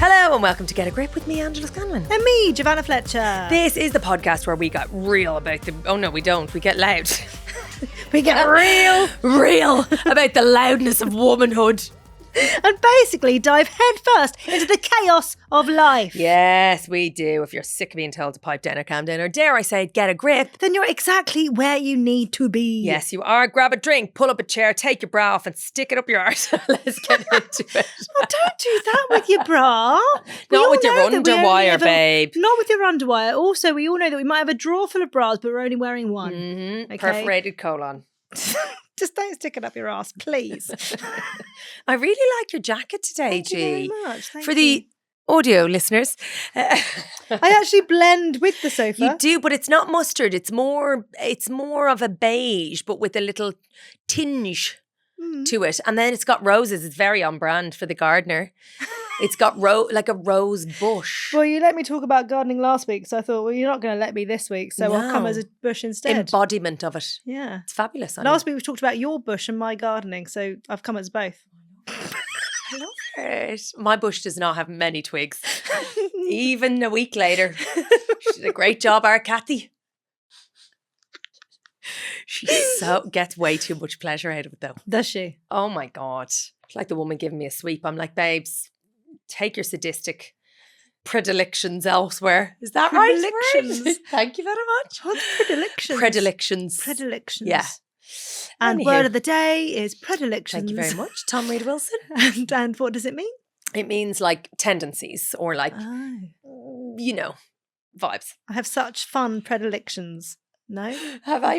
Hello and welcome to Get a Grip with me, Angela Scanlon. And me, Giovanna Fletcher. This is the podcast where we get real about the... Oh no, we don't. We get loud. We get real about the loudness of womanhood. And basically dive headfirst into the chaos of life. Yes, we do. If you're sick of being told to pipe down or calm down, or dare I say, get a grip, Then you're exactly where you need to be. yes, you are. Grab a drink, pull up a chair, take your bra off and stick it up your arse. Let's get into it. Oh, don't do that with your bra. Not with your underwire, babe. Not with your underwire. Also, we all know that we might have a drawer full of bras, but we're only wearing one. Mm-hmm. Okay? Perforated colon. Just don't stick it up your ass, please. I really like your jacket today, Thank you very much. Thank For you. the audio listeners. I actually blend with the sofa. You do, but it's not mustard. It's more of a beige, but with a little tinge to it. And then it's got roses. It's very on brand for the gardener. It's got like a rose bush. Well, you let me talk about gardening last week, so I thought, well, you're not going to let me this week, so I'll come No. as a bush instead. Embodiment of it. Yeah. It's fabulous. Last week we talked about your bush and my gardening, so I've come as both. I love it. My bush does not have many twigs. Even a week later. She did a great job, our Kathy. She gets way too much pleasure out of it though. Does she? Oh my God. It's like the woman giving me a sweep. I'm like, babes, take your sadistic predilections elsewhere. Is that right? Predilections. Thank you very much. What's predilections? Predilections. Predilections. Yeah. And Anywho. word of the day is predilections. Thank you very much, Tom Reid Wilson. And what does it mean? It means like tendencies or like, Oh. you know, vibes. I have such fun predilections. No? Have I?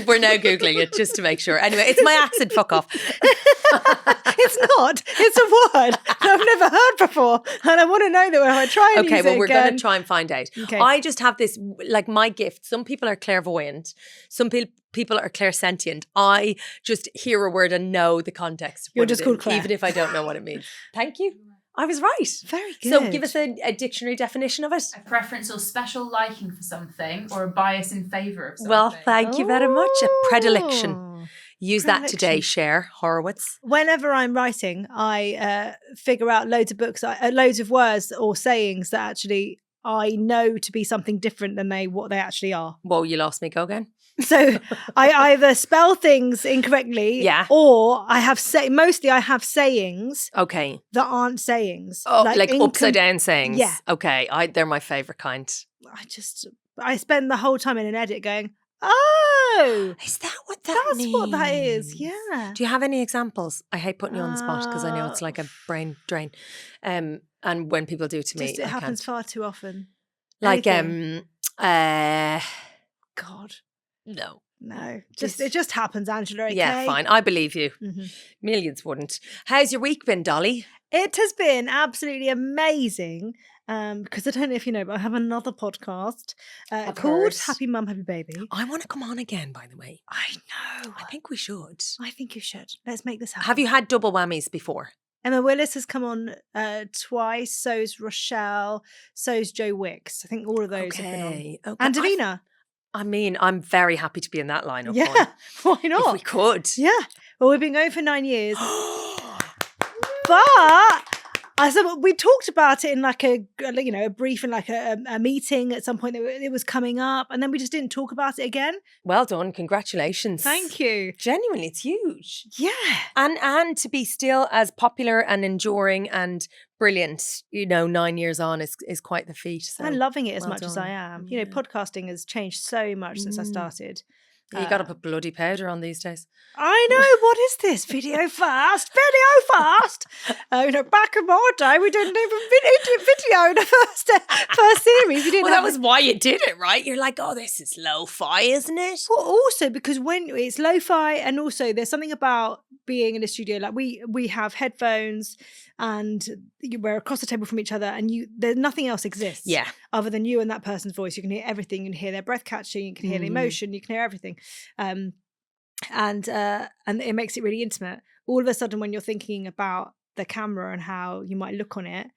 We're now Googling it just to make sure. Anyway, it's my accent, fuck off. It's not. It's a word that I've never heard before. And I want to know that when I try and Okay, use well, it we're again. going to try and find out. Okay. I just have this, like my gift. Some people are clairvoyant. Some people are clairsentient. I just hear a word and know the context. of You're what just it called is, Claire. even if I don't know what it means. Thank you. I was right. Very good. So give us a dictionary definition of it. A preference or special liking for something, or a bias in favour of something. Well, thank you very much. A predilection. Oh. Use that today, Predilection. Cher Horowitz. Whenever I'm writing, I figure out loads of books, loads of words or sayings that actually I know to be something different than what they actually are. Whoa, you lost me. Go again. So I either spell things incorrectly, Yeah. or I have sayings Okay. that aren't sayings. Oh, like upside down sayings. Yeah. Okay. They're my favourite kind. I spend the whole time in an edit going, oh, Is that what that that's what that is. means? Yeah. Do you have any examples? I hate putting you on the spot because I know it's like a brain drain. And when people do it to me, Just, it I happens can't. far too often. Like Anything. God, no. no. Just- It just happens, Angela. Okay? Yeah, fine. I believe you. Mhm. Millions wouldn't. How's your week been, Dolly? It has been absolutely amazing. Because I don't know if you know, but I have another podcast I've called heard. Happy Mum, Happy Baby. I want to come on again, by the way. I know. I think we should. I think you should. Let's make this happen. Have you had double whammies before? Emma Willis has come on twice. So's Rochelle. So's Joe Wicks. I think all of those have been on. Okay. And Davina. I mean, I'm very happy to be in that lineup. Yeah. Why If not? we could. Yeah. Well, we've been going for 9 years. But we talked about it in like a brief and like a meeting at some point that it was coming up, and then we just didn't talk about it again. Well done. Congratulations. Thank you. Genuinely, it's huge. Yeah. And to be still as popular and enduring and brilliant, 9 years on is quite the feat. So I'm loving it as well much as done. I am. Yeah. podcasting has changed so much since I Mm. started. You got to put bloody powder on these days. I know. What is this? Video fast? Video fast? Back in my day, we didn't even video in the first series. We didn't Well, that have was why you did it, right? You're like, oh, this is lo-fi, isn't it? Well, also because when it's lo-fi, and also there's something about being in a studio, like we have headphones and we're across the table from each other, and there's nothing else exists Yeah. other than you and that person's voice. You can hear everything. You can hear their breath catching. You can hear the emotion. You can hear everything, and it makes it really intimate. All of a sudden, when you're thinking about the camera and how you might look on it,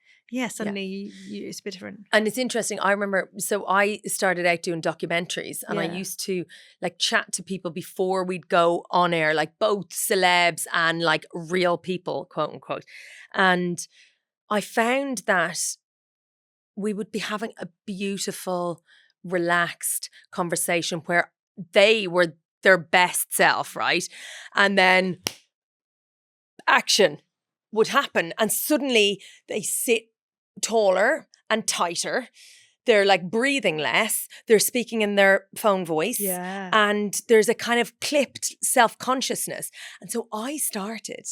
suddenly it's a bit different. And it's interesting. I remember, so I started out doing documentaries, and I Yeah. used to like chat to people before we'd go on air, like both celebs and like real people, quote unquote. And I found that we would be having a beautiful, relaxed conversation where they were their best self, right? And then action would happen and suddenly they sit taller and tighter. They're like breathing less. They're speaking in their phone voice. Yeah. And there's a kind of clipped self-consciousness. And so I started,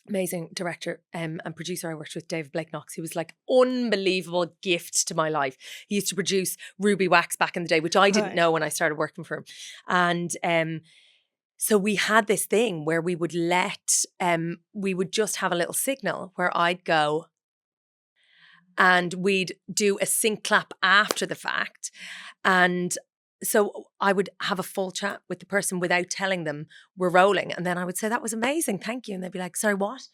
amazing director and producer I worked with, David Blake Knox, who was like unbelievable gift to my life. He used to produce Ruby Wax back in the day, which I didn't know when I started working for him. And so we had this thing where we would we would just have a little signal where I'd go and we'd do a sync clap after the fact. And so I would have a full chat with the person without telling them we're rolling. And then I would say, that was amazing. Thank you. And they'd be like, sorry, what?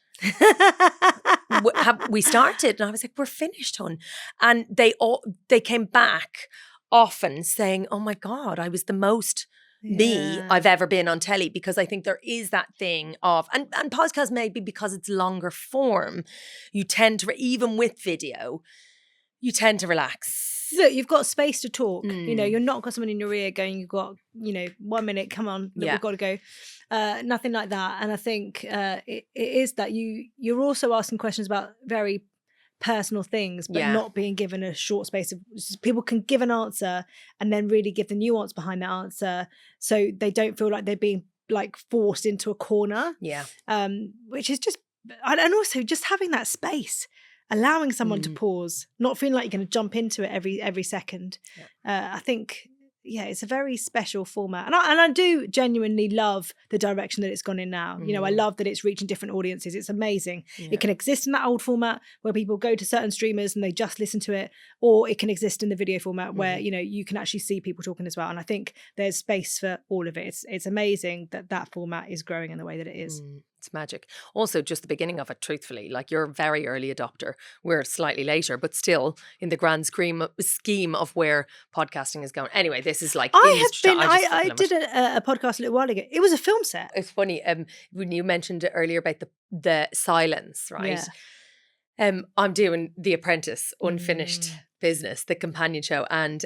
Have we started? And I was like, we're finished, hon. And they came back often saying, oh my God, I was the most me I've ever been on telly, because I think there is that thing of, and podcast maybe because it's longer form, you tend to, even with video, you tend to relax. Look, you've got space to talk. You know, you're not got someone in your ear going, you've got, 1 minute, come on, look, we've got to go. Nothing like that. And I think it is that you're also asking questions about very personal things, but not being given a short space of, people can give an answer and then really give the nuance behind that answer, so they don't feel like they're being like forced into a corner. Which is just, and also just having that space, allowing someone to pause, not feeling like you're going to jump into it every second. I think it's a very special format, and I do genuinely love the direction that it's gone in now. I love that it's reaching different audiences. It's amazing. It can exist in that old format where people go to certain streamers and they just listen to it, or it can exist in the video format where you can actually see people talking as well. And I think there's space for all of it. It's amazing that format is growing in the way that it is. It's magic. Also, just the beginning of it, truthfully, like you're a very early adopter. We're slightly later, but still in the grand scheme of where podcasting is going. Anyway, this is like I did a podcast a little while ago. It was a film set. It's funny when you mentioned earlier about the silence, right? I'm doing The Apprentice, unfinished business, the companion show, and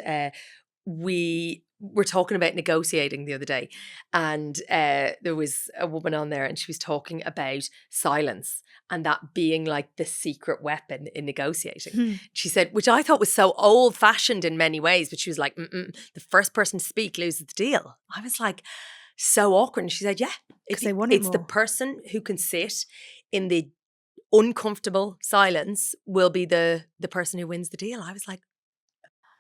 we were talking about negotiating the other day, and there was a woman on there and she was talking about silence and that being like the secret weapon in negotiating. She said, which I thought was so old fashioned in many ways, but she was like, the first person to speak loses the deal. I was like, so awkward. And she said, it's the person who can sit in the uncomfortable silence will be the person who wins the deal. I was like,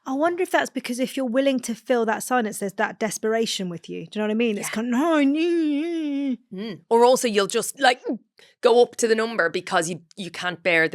I wonder if that's because if you're willing to fill that silence, there's that desperation with you. Do you know what I mean? It's kind of, or also you'll just like go up to the number because you can't bear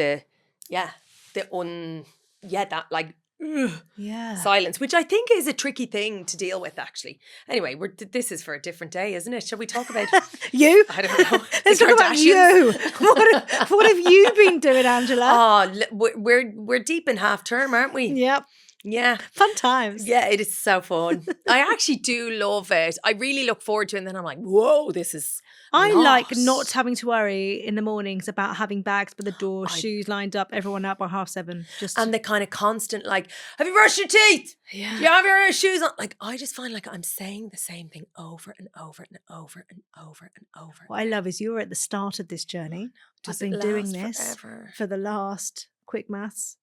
silence, which I think is a tricky thing to deal with, actually. Anyway, this is for a different day, isn't it? Shall we talk about you? I don't know. Let's talk about you. What have you been doing, Angela? Oh, we're deep in half term, aren't we? Yep. Yeah. Fun times. Yeah, it is so fun. I actually do love it. I really look forward to it. And then I'm like, whoa, this is I like not having to worry in the mornings about having bags by the door, shoes lined up, everyone out by 7:30. And the kind of constant like, have you brushed your teeth? Yeah. Do you have your shoes on? Like, I just find like I'm saying the same thing over and over and over and over and over. What I love is you're at the start of this journey. I've been doing this for the last, quick maths,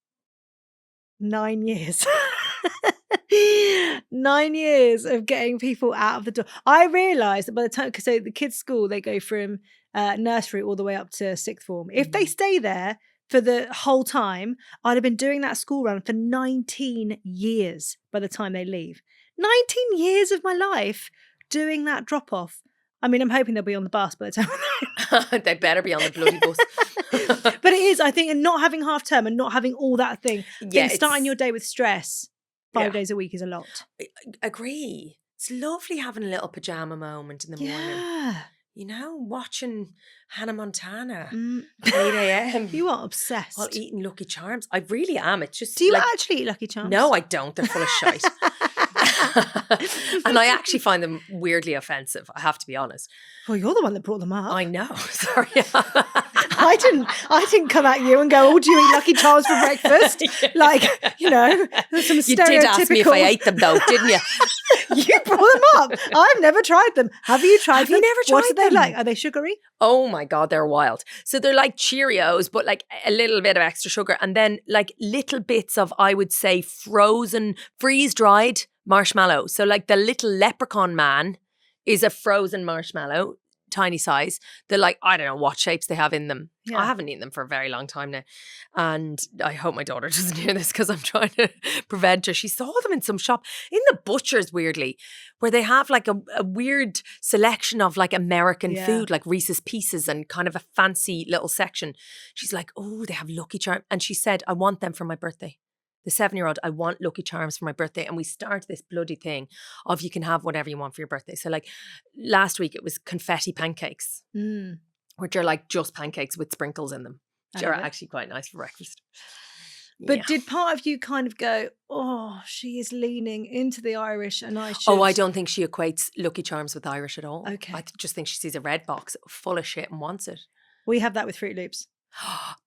9 years. 9 years of getting people out of the door. I realised that by the time, so the kids' school, they go from nursery all the way up to sixth form. If they stay there for the whole time, I'd have been doing that school run for 19 years by the time they leave. 19 years of my life doing that drop off. I mean, I'm hoping they'll be on the bus by the time. They better be on the bloody bus. But it is, I think, and not having half term and not having all that thing. Starting your day with stress 5 days a week is a lot. I agree. It's lovely having a little pajama moment in the morning. You know, watching Hannah Montana 8 a.m. You are obsessed. While eating Lucky Charms. I really am. It's just. Do you actually eat Lucky Charms? No, I don't. They're full of shite. And I actually find them weirdly offensive, I have to be honest. Well, you're the one that brought them up. I know. Sorry. I didn't come at you and go, oh, do you eat Lucky Charms for breakfast? Like, there's some You did ask me if I ate them though, didn't you? You brought them up. I've never tried them. Have you tried them? You never tried What are they them? like? Are they sugary? Oh my God, they're wild. So they're like Cheerios, but like a little bit of extra sugar. And then like little bits of, I would say, frozen, freeze-dried marshmallow. So like the little leprechaun man is a frozen marshmallow, tiny size. They're like, I don't know what shapes they have in them. Yeah. I haven't eaten them for a very long time now. And I hope my daughter doesn't hear this because I'm trying to prevent her. She saw them in some shop, in the butcher's weirdly, where they have like a weird selection of like American food, like Reese's Pieces and kind of a fancy little section. She's like, oh, they have Lucky Charms. And she said, I want them for my birthday. The 7-year-old, I want Lucky Charms for my birthday. And we start this bloody thing of you can have whatever you want for your birthday. So like last week it was confetti pancakes, which are like just pancakes with sprinkles in them, which are actually quite nice for breakfast. But did part of you kind of go, oh, she is leaning into the Irish and I should... Oh, I don't think she equates Lucky Charms with Irish at all. Okay. I just think she sees a red box full of shit and wants it. We have that with Fruit Loops.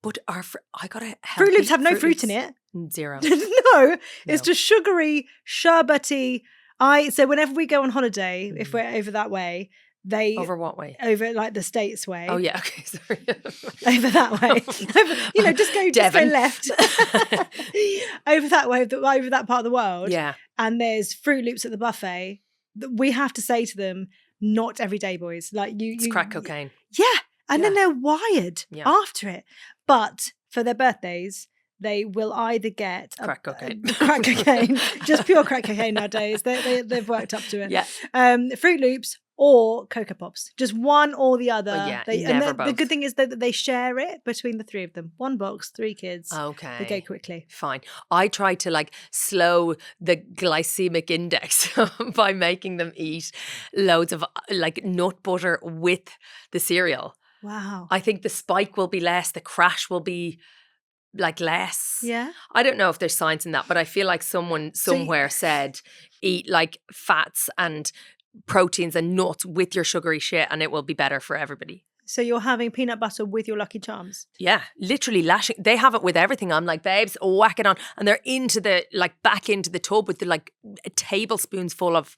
But I got to Fruit Loops have no fruit in it. Zero. No, it's just sugary, sherbety. So whenever we go on holiday, if we're over that way, Over what way? Over like the States way. Oh yeah, okay, sorry. Over that way. Just go left. Over that way, over that part of the world. Yeah. And there's Fruit Loops at the buffet. We have to say to them, not every day, boys. Like it's crack cocaine. Yeah. And then they're wired after it. But for their birthdays, they will either get crack cocaine. Crack cocaine, just pure crack cocaine nowadays. They've worked up to it. Yeah. Fruit Loops or Cocoa Pops, just one or the other. Oh, yeah, The good thing is that they share it between the three of them. One box, 3 kids. Okay. They go quickly. Fine. I try to like slow the glycemic index by making them eat loads of like nut butter with the cereal. Wow. I think the spike will be less, the crash will be like less. Yeah. I don't know if there's science in that, but I feel like someone somewhere said eat like fats and proteins and nuts with your sugary shit and it will be better for everybody. So you're having peanut butter with your Lucky Charms? Yeah, literally lashing. They have it with everything. I'm like, babes, whack it on. And they're back into the tub with the like tablespoons full of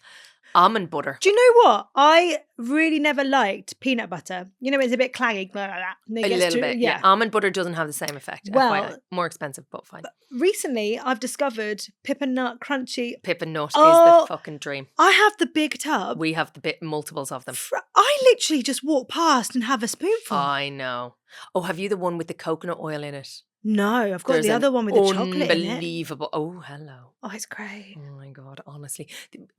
almond butter. Do you know what? I really never liked peanut butter. It's a bit claggy. A little bit, yeah. Almond butter doesn't have the same effect. Well, FYI. More expensive, but fine. Recently, I've discovered Pip and Nut Crunchy. Pip and Nut is the fucking dream. I have the big tub. We have the multiples of them. I literally just walk past and have a spoonful. I know. Oh, have you the one with the coconut oil in it? No, I've got the other one with the chocolate in it. Unbelievable. Oh, hello. Oh, it's great. Oh my God, honestly.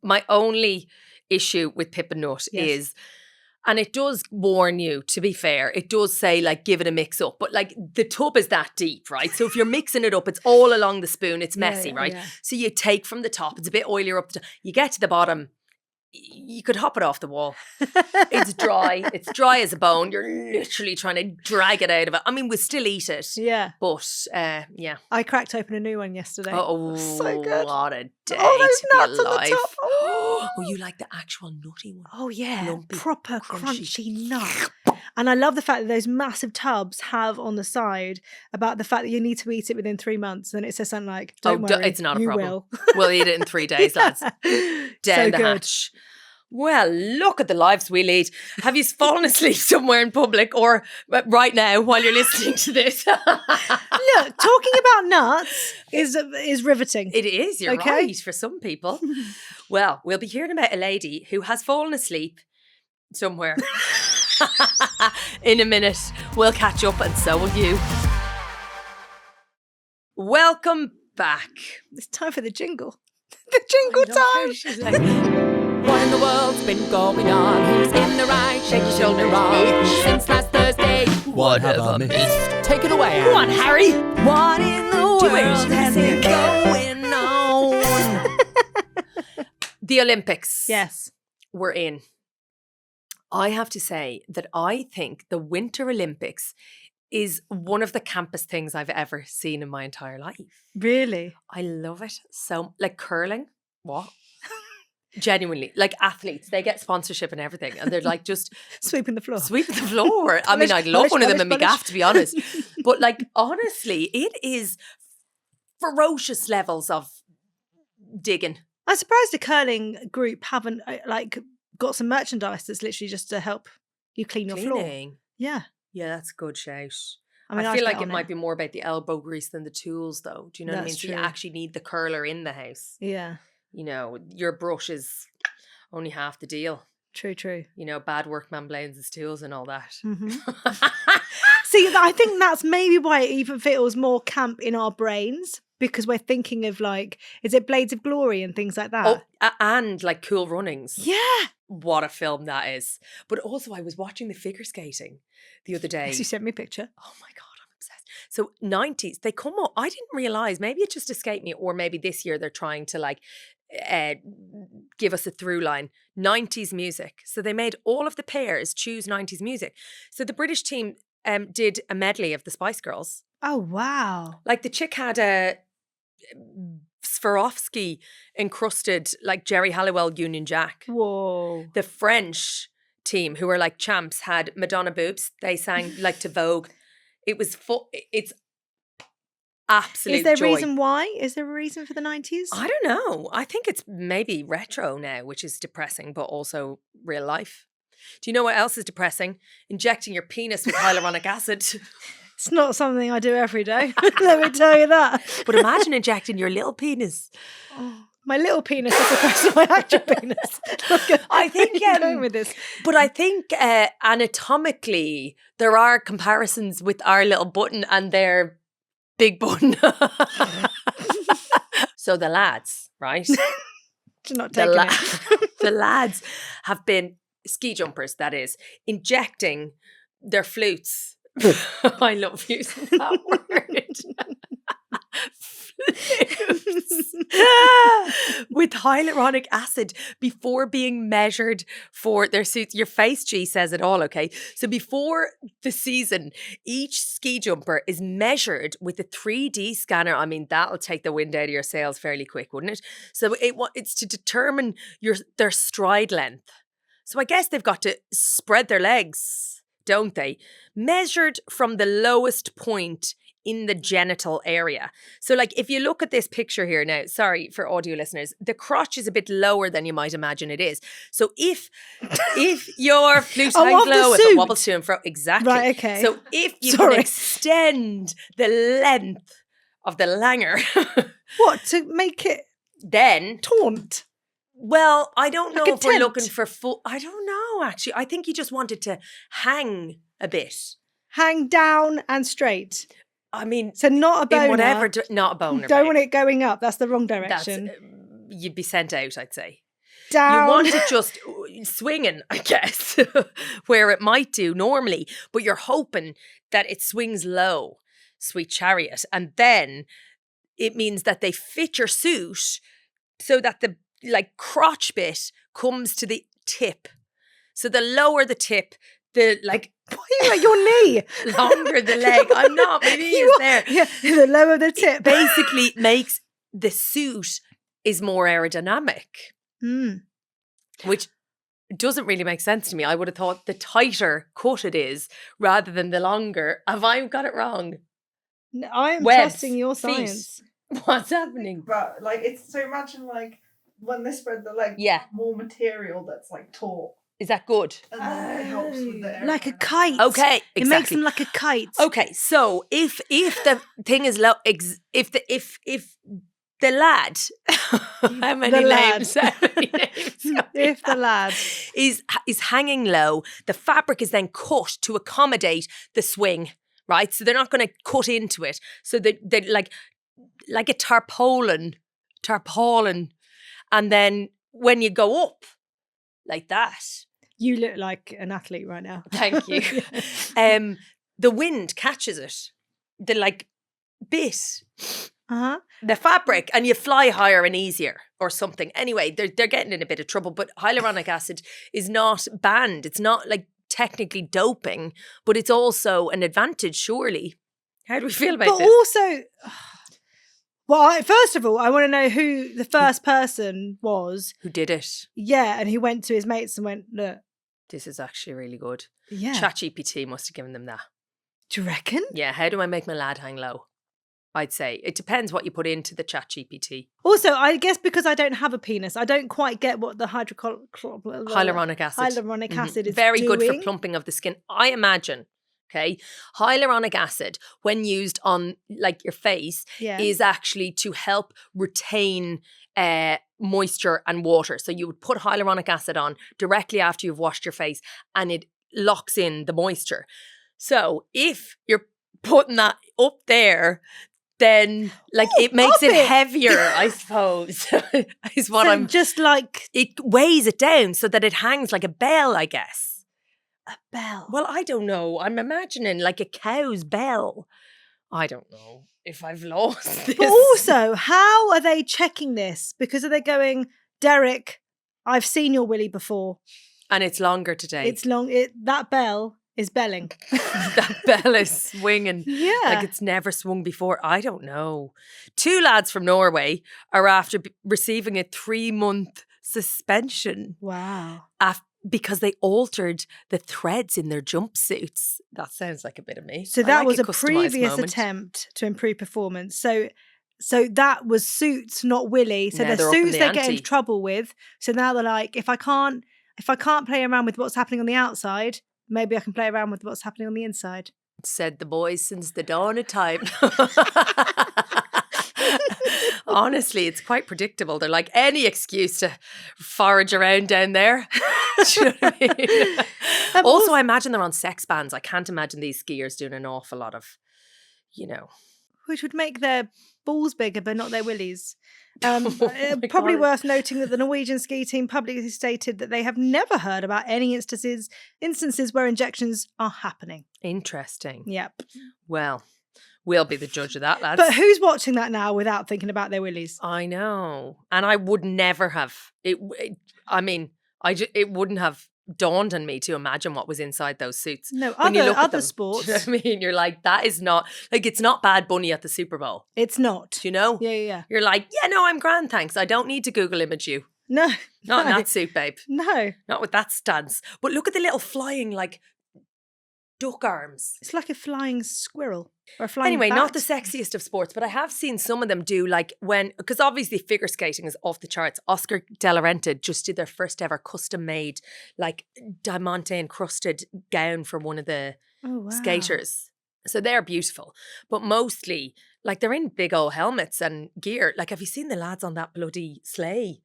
My only issue with Pip and Nut is, and it does warn you, to be fair, it does say like give it a mix up, but like the tub is that deep, right? So if you're mixing it up, it's all along the spoon, it's messy, right? Yeah. So you take from the top, it's a bit oilier up the top, you get to the bottom, you could hop it off the wall. It's dry as a bone. You're literally trying to drag it out of it. I mean, we still eat it. Yeah. But, yeah. I cracked open a new one yesterday. Oh, so good. What a day those to nuts be alive. on the top. Oh, you like the actual nutty one? Oh, yeah. Lumpy, proper crunchy nut. And I love the fact that those massive tubs have on the side about the fact that you need to eat it within 3 months. And it says something like, don't worry, it's not a problem. Will. We'll eat it in 3 days, lads. Down the hatch. Well, look at the lives we lead. Have you fallen asleep somewhere in public or right now while you're listening to this? Look, talking about nuts is riveting. It is, you're right, for some people. Well, we'll be hearing about a lady who has fallen asleep somewhere. In a minute, we'll catch up and so will you. Welcome back. It's time for the jingle. The jingle time. What in the world's been going on? Who's in the right? Shake your shoulder wrong. Since last Thursday, what have I missed? Take it away. Go on, Harry. What in the world has been going on? The Olympics. Yes. We're in. I have to say that I think the Winter Olympics is one of the campest things I've ever seen in my entire life. Really? I love it. So, like curling. What? Genuinely, like athletes, they get sponsorship and everything, and they're like just Sweeping the floor. sweeping the floor. I mean, I'd love one of them in my gaff, to be honest. But like, honestly, it is ferocious levels of digging. I'm surprised the curling group haven't like got some merchandise that's literally just to help you clean your floor. Cleaning. Yeah. Yeah, that's a good shout. I mean, I I'd feel get like it on might be more about the elbow grease than the tools, though. Do you know what I mean? That's So you true. actually need the curler in the house. Yeah. You know, your brush is only half the deal. True. You know, bad workman blames his tools and all that. Mm-hmm. See, I think that's maybe why it even feels more camp in our brains, because we're thinking of like, is it Blades of Glory and things like that? Oh, and like Cool Runnings. Yeah. What a film that is. But also, I was watching the figure skating the other day. You sent me a picture. Oh my God, I'm obsessed. So 90s, they come up. I didn't realise, maybe it just escaped me, or maybe this year they're trying to like give us a through line. 90s music. So they made all of the pairs choose 90s music. So the British team did a medley of the Spice Girls. Oh, wow. Like the chick had a Swarovski encrusted like Jerry Halliwell Union Jack. Whoa. The French team, who were like champs, had Madonna boobs. They sang like to Vogue. It was it's absolute Is there joy. a reason why? Is there a reason for the 90s? I don't know. I think it's maybe retro now, which is depressing, but also real life. Do you know what else is depressing? Injecting your penis with hyaluronic acid. It's not something I do every day. Let me tell you that. But imagine injecting your little penis. Oh, my little penis is opposed to my actual penis. I think Where are you going with this. But I think anatomically there are comparisons with our little button and their big button. So the lads, right? You're not taking it. The lads have been ski jumpers, that is, injecting their flutes. I love using that word. Flutes. With hyaluronic acid before being measured for their suits. Your face G says it all, okay? So before the season, each ski jumper is measured with a 3D scanner. I mean, that'll take the wind out of your sails fairly quick, wouldn't it? So it's to determine their stride length. So I guess they've got to spread their legs, don't they? Measured from the lowest point in the genital area. So like if you look at this picture here now, sorry for audio listeners, the crotch is a bit lower than you might imagine it is. So if your flute hangs low, it wobbles to and fro. Exactly. Right, okay. So if you can extend the length of the langer. What, to make it then taunt? Well, I don't know Like a if we're tent. looking for full. I don't know, actually. I think you just wanted to hang a bit. Hang down and straight. I mean, So not a boner. in whatever, not a boner. Don't babe. want it going up. That's the wrong That's, direction. you'd be sent out, I'd say. Down. You want it just swinging, I guess, where it might do normally, but you're hoping that it swings low, sweet chariot. And then it means that they fit your suit so that the like crotch bit comes to the tip. So the lower the tip, the like Why are you at your knee? longer the leg. I'm not, my knee is there. Yeah, the lower the tip. Basically makes the suit is more aerodynamic, which doesn't really make sense to me. I would have thought the tighter cut it is rather than the longer. Have I got it wrong? No, I am Webs, trusting your feet. science. What's happening? But like it's so imagine like when they spread the leg, Yeah. more material that's like taut, Is that good? and then it helps with the Like a aerodynamics. kite. Okay, It makes exactly. them like a kite. Okay, so if the thing is low, if the lad, how many The lad. names? How many names? If the lad. is hanging low, the fabric is then cut to accommodate the swing, right? So they're not going to cut into it. So they like a tarpaulin, and then when you go up like that, You look like an athlete right now. thank you. The wind catches it, the like bit. Uh-huh. The fabric, and you fly higher and easier or something. Anyway, they're getting in a bit of trouble, but hyaluronic acid is not banned. It's not like technically doping, but it's also an advantage, surely. How do we feel about But this? also, Well, first of all, I want to know who the first person was. Who did it? Yeah, and he went to his mates and went, look. This is actually really good. Yeah. ChatGPT must have given them that. Do you reckon? Yeah, how do I make my lad hang low? I'd say. It depends what you put into the ChatGPT. Also, I guess because I don't have a penis, I don't quite get what the Hyaluronic acid. Is very doing. good for plumping of the skin. I imagine, okay, hyaluronic acid, when used on like your face, is actually to help retain moisture and water. So you would put hyaluronic acid on directly after you've washed your face and it locks in the moisture. So if you're putting that up there, then like it makes it heavier, I suppose, is what I'm just like it weighs it down so that it hangs like a bell, I guess. A bell? Well, I don't know. I'm imagining like a cow's bell. I don't know if I've lost this. But also, how are they checking this? Because are they going, Derek, I've seen your willy before. And it's longer today. It's long. That bell is belling. That bell is swinging. Yeah. Like it's never swung before. I don't know. 2 lads from Norway are after receiving a 3-month suspension. Wow. Because they altered the threads in their jumpsuits. That sounds like a bit of me. So that was a previous attempt to improve performance. So that was suits, not willy. So the suits they get into trouble with. So now they're like, if I can't play around with what's happening on the outside, maybe I can play around with what's happening on the inside. Said the boys since the dawn of time. Honestly, it's quite predictable. They're like, any excuse to forage around down there. Do you know what I mean? Also, I imagine they're on sex bands. I can't imagine these skiers doing an awful lot of, Which would make their balls bigger, but not their willies. Probably worth noting that the Norwegian ski team publicly stated that they have never heard about any instances where injections are happening. Interesting. Yep. Well, we'll be the judge of that, lads. But who's watching that now without thinking about their willies? I know. And I would never have. It wouldn't have dawned on me to imagine what was inside those suits. No, other sports. Do you know what I mean? You're like, that is not, like, it's not Bad Bunny at the Super Bowl. It's not. Do you know? Yeah. You're like, yeah, no, I'm grand, thanks. I don't need to Google image you. No. Not in that suit, babe. No. Not with that stance. But look at the little flying, like, duck arms. It's like a flying squirrel or a flying bat. Not the sexiest of sports, but I have seen some of them do because obviously figure skating is off the charts. Oscar De La Renta just did their first ever custom made like diamante encrusted gown for one of the skaters. So they're beautiful, but mostly like they're in big old helmets and gear. Like, have you seen the lads on that bloody sleigh?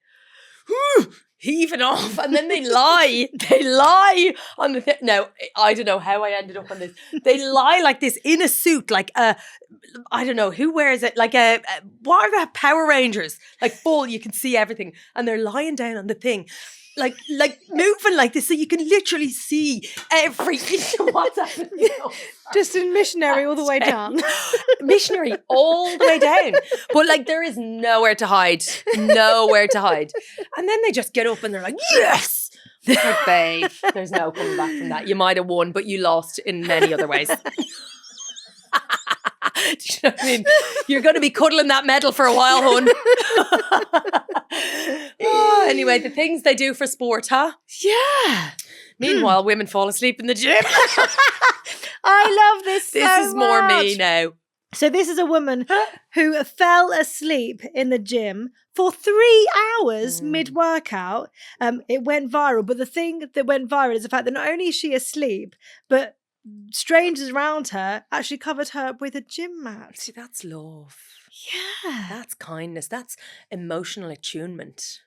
Heaving off, and then they lie on the now I don't know how I ended up on this. They lie like this in a suit, like I don't know who wears it, like what are the Power Rangers, like full, you can see everything, and they're lying down on the thing like moving like this so you can literally see every inch of what's happening. Just in missionary all the way down. Missionary all the way down. But like there is nowhere to hide. And then they just get up and they're like, yes! It's like, babe, there's no coming back from that. You might have won, but you lost in many other ways. Do you know what I mean? You're going to be cuddling that medal for a while, hun. Anyway, the things they do for sport, huh? Yeah. Meanwhile, women fall asleep in the gym. I love this This is more me now. So this is a woman who fell asleep in the gym for 3 hours mid-workout. It went viral, but the thing that went viral is the fact that not only is she asleep, but strangers around her actually covered her with a gym mat. See, that's love. Yeah. That's kindness. That's emotional attunement.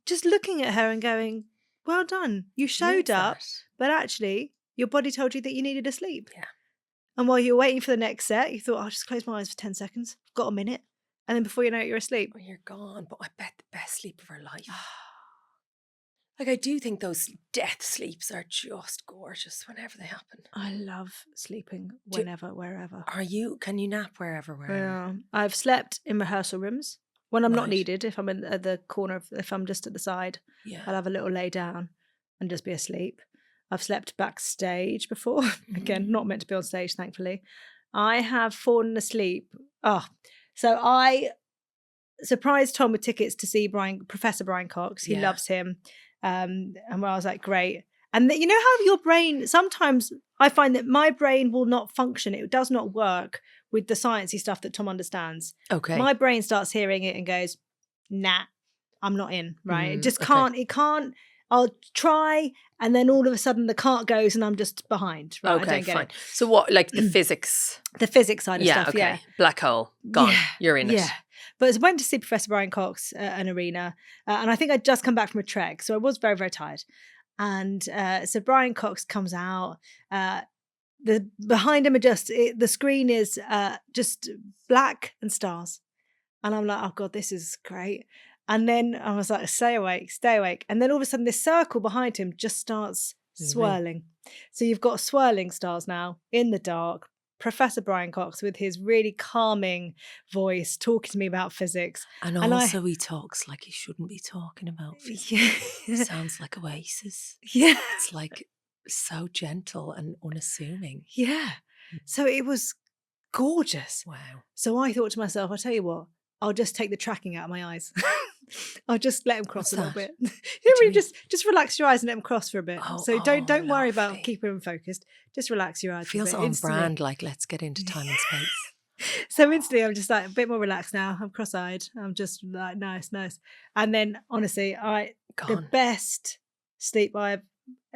Just looking at her and going, well done. You showed up, but actually your body told you that you needed to sleep. Yeah. And while you were waiting for the next set, you thought, I'll just close my eyes for 10 seconds. I've got a minute. And then before you know it, you're asleep. Oh, you're gone. But I bet the best sleep of her life. Like, I do think those death sleeps are just gorgeous whenever they happen. I love sleeping whenever, wherever. Can you nap wherever? Yeah. I've slept in rehearsal rooms when I'm not needed. If I'm in the corner, if I'm just at the side, I'll have a little lay down and just be asleep. I've slept backstage before. Again, not meant to be on stage, thankfully. I have fallen asleep. So I surprised Tom with tickets to see Professor Brian Cox. He Yeah. loves him. And I was like, great. And you know how your brain, sometimes I find that my brain will not function. It does not work with the sciencey stuff that Tom understands. Okay. My brain starts hearing it and goes, nah, I'm not in, right? It just okay. can't, I'll try, and then all of a sudden the cart goes and I'm just behind, right? I Okay, don't get fine. it. So what, like the physics? The physics side of Yeah, stuff, okay. yeah. Black hole, gone. Yeah, You're in it. Yeah. But I went to see Professor Brian Cox at an arena, and I think I'd just come back from a trek, so I was very, very tired. And so Brian Cox comes out. Behind him, the screen is just black and stars, and I'm like, oh god, this is great. And then I was like, stay awake. And then all of a sudden, this circle behind him just starts swirling. So you've got swirling stars now in the dark. Professor Brian Cox with his really calming voice talking to me about physics. And also he talks like he shouldn't be talking about physics. Yeah. Sounds like Oasis. Yeah. It's like so gentle and unassuming. Yeah. So it was gorgeous. Wow. So I thought to myself, I'll tell you what, I'll just take the tracking out of my eyes. I'll just let them cross a little bit. You know, really just relax your eyes and let them cross for a bit. So don't worry about keeping them focused. Just relax your eyes. Feels on brand, like let's get into time and space. So instantly I'm just like a bit more relaxed now. I'm cross-eyed. I'm just like nice. And then honestly, the best sleep I've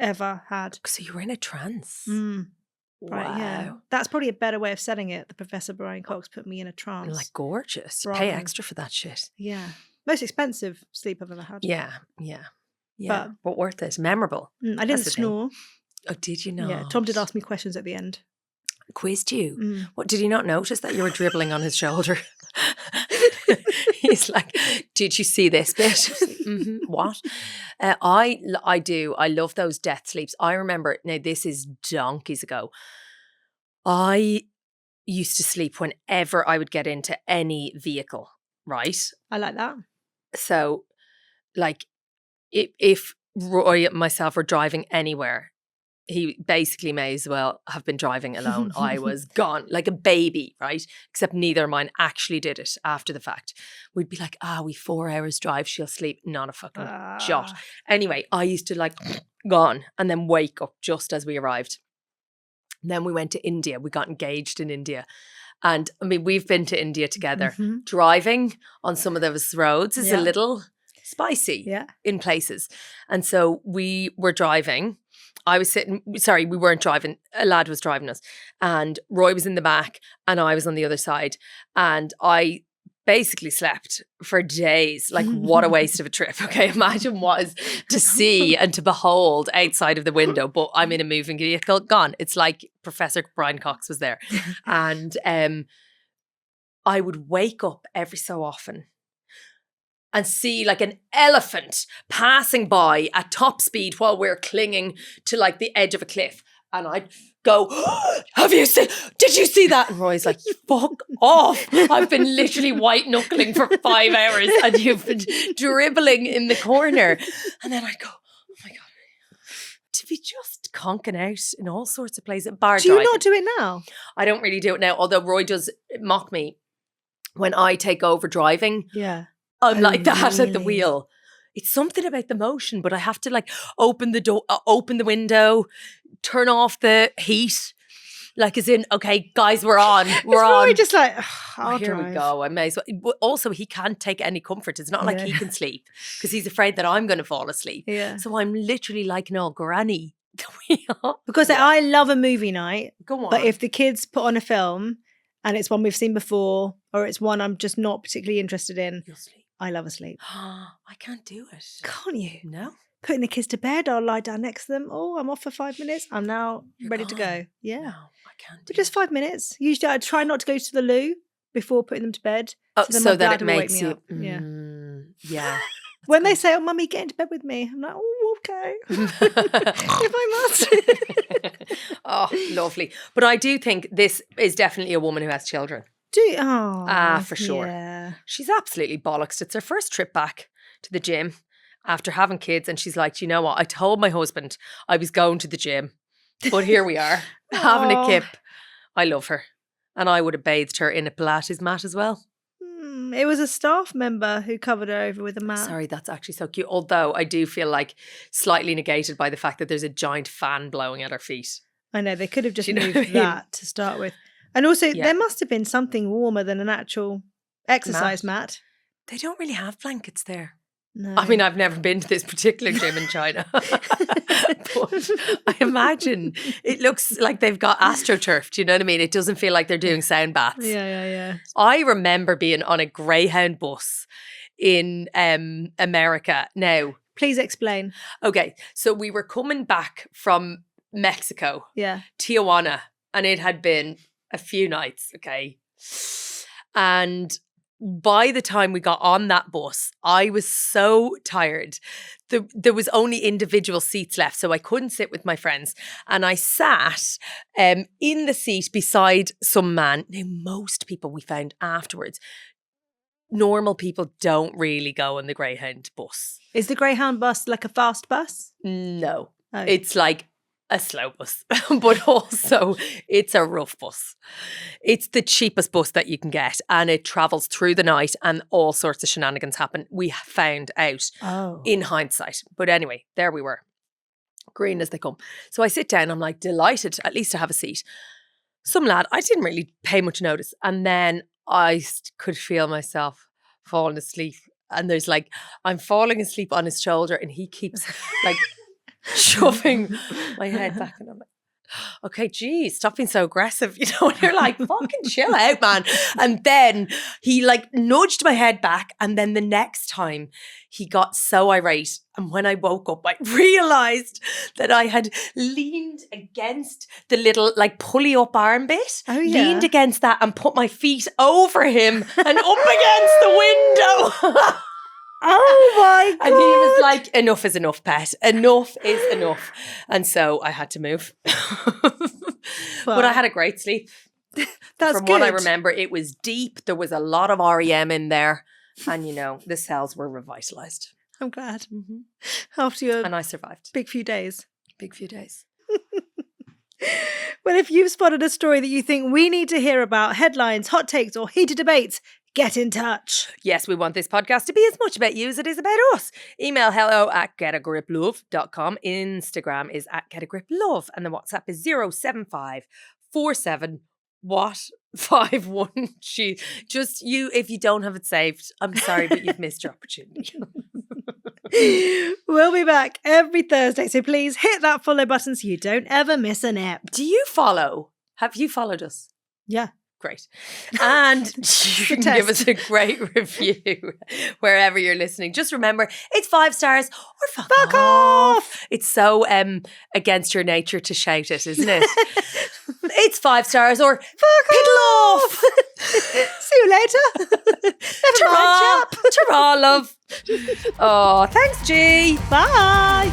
ever had. So you were in a trance. Right, wow. yeah. That's probably a better way of setting it. The Professor Brian Cox put me in a trance. And like gorgeous. Bravo. Pay extra for that shit. Yeah. Most expensive sleep I've ever had. Yeah. But worth it. Memorable. I didn't snore. Oh, did you not? Yeah, Tom did ask me questions at the end. Quizzed you? What, did he not notice that you were dribbling on his shoulder? He's like, did you see this bit? What? I do. I love those death sleeps. I remember, now this is donkeys ago. I used to sleep whenever I would get into any vehicle, right? I like that. So, like, if Roy and myself were driving anywhere, he basically may as well have been driving alone. I was gone like a baby, right? Except neither of mine actually did it after the fact. We'd be like, we 4 hours drive, she'll sleep. Not a fucking shot. Anyway, I used to like gone and then wake up just as we arrived. And then we went to India. We got engaged in India. And I mean, we've been to India together. Driving on some of those roads is a little spicy in places. And so we were driving. We weren't driving. A lad was driving us. And Roy was in the back and I was on the other side. And I basically slept for days. Like, what a waste of a trip. Okay, imagine what is to see and to behold outside of the window, but I'm in a moving vehicle, gone. It's like Professor Brian Cox was there. And I would wake up every so often and see like an elephant passing by at top speed while we're clinging to like the edge of a cliff. And I'd go, did you see that? And Roy's like, fuck off. I've been literally white knuckling for 5 hours and you've been dribbling in the corner. And then I'd go, oh my God. To be just conking out in all sorts of places. Do you not do it now? I don't really do it now, although Roy does mock me when I take over driving. Yeah. I'm like that at the wheel. It's something about the motion, but I have to like open the door, open the window, turn off the heat. Like, as in, okay, guys, we're on. We're on. Really just like, here drive. we go. I may as well. But also, he can't take any comfort. It's not like he can sleep because he's afraid that I'm going to fall asleep. Yeah. So I'm literally like an old granny. The wheel. Because I love a movie night. Go on. But if the kids put on a film and it's one we've seen before or it's one I'm just not particularly interested in, you'll sleep. I love a sleep. I can't do it. Can't you? No. Putting the kids to bed, I'll lie down next to them. Oh, I'm off for 5 minutes. I'm now You're ready gone. to go. Yeah. No, I can't do But just 5 minutes. Usually I try not to go to the loo before putting them to bed. then my so that dad it will wake makes me you. up. Yeah. Yeah. When they say, oh, mummy, get into bed with me. I'm like, oh, okay. If I must. Oh, lovely. But I do think this is definitely a woman who has children. For sure. Yeah. She's absolutely bollocks. It's her first trip back to the gym after having kids. And she's like, you know what? I told my husband I was going to the gym. But here we are, having a kip. I love her. And I would have bathed her in a Pilates mat as well. It was a staff member who covered her over with a mat. Sorry, that's actually so cute. Although I do feel like slightly negated by the fact that there's a giant fan blowing at her feet. I know, they could have just Do you know moved what I mean? that to start with. And also, Yeah. there must have been something warmer than an actual exercise mat. They don't really have blankets there. No. I mean, I've never been to this particular gym in China. But I imagine it looks like they've got AstroTurf. Do you know what I mean? It doesn't feel like they're doing sound baths. Yeah. I remember being on a Greyhound bus in America. Now, Please explain. okay, so we were coming back from Mexico, Yeah. Tijuana, and it had been a few nights, okay? And by the time we got on that bus, I was so tired. There was only individual seats left, so I couldn't sit with my friends. And I sat in the seat beside some man. Now, most people we found afterwards, normal people don't really go on the Greyhound bus. Is the Greyhound bus like a fast bus? No. Oh. It's like a slow bus, but also it's a rough bus. It's the cheapest bus that you can get, and it travels through the night, and all sorts of shenanigans happen. We found out in hindsight. But anyway, there we were. Green as they come. So I sit down, I'm like delighted at least to have a seat. Some lad, I didn't really pay much notice, and then I could feel myself falling asleep. And there's like, I'm falling asleep on his shoulder, and he keeps like shoving my head back, and I'm like, okay, geez, stop being so aggressive, you know, and you're like, fucking chill out, man. And then he like nudged my head back, and then the next time he got so irate, and when I woke up I realised that I had leaned against the little like pulley up arm bit, leaned against that and put my feet over him and up against the window. Oh my God. And he was like, enough is enough, pet. Enough is enough. And so I had to move. But I had a great sleep. That's From good. what I remember, it was deep. There was a lot of REM in there. And, you know, the cells were revitalised. I'm glad. After your And I survived. big few days. Big few days. Well, if you've spotted a story that you think we need to hear about, headlines, hot takes, or heated debates, get in touch. Yes, we want this podcast to be as much about you as it is about us. Email hello@getagriplove.com. Instagram is @getagriplove. And the WhatsApp is 07547 51. Just you, if you don't have it saved, I'm sorry, but you've missed your opportunity. We'll be back every Thursday, so please hit that follow button so you don't ever miss an ep. Do you follow? Have you followed us? Yeah. Great. And you can give us a great review wherever you're listening. Just remember, it's 5 stars or fuck off. It's so against your nature to shout it, isn't it? It's 5 stars or fuck off. See you later. Never mind, chap. Ta-ra, love. Oh, thanks, G. Bye.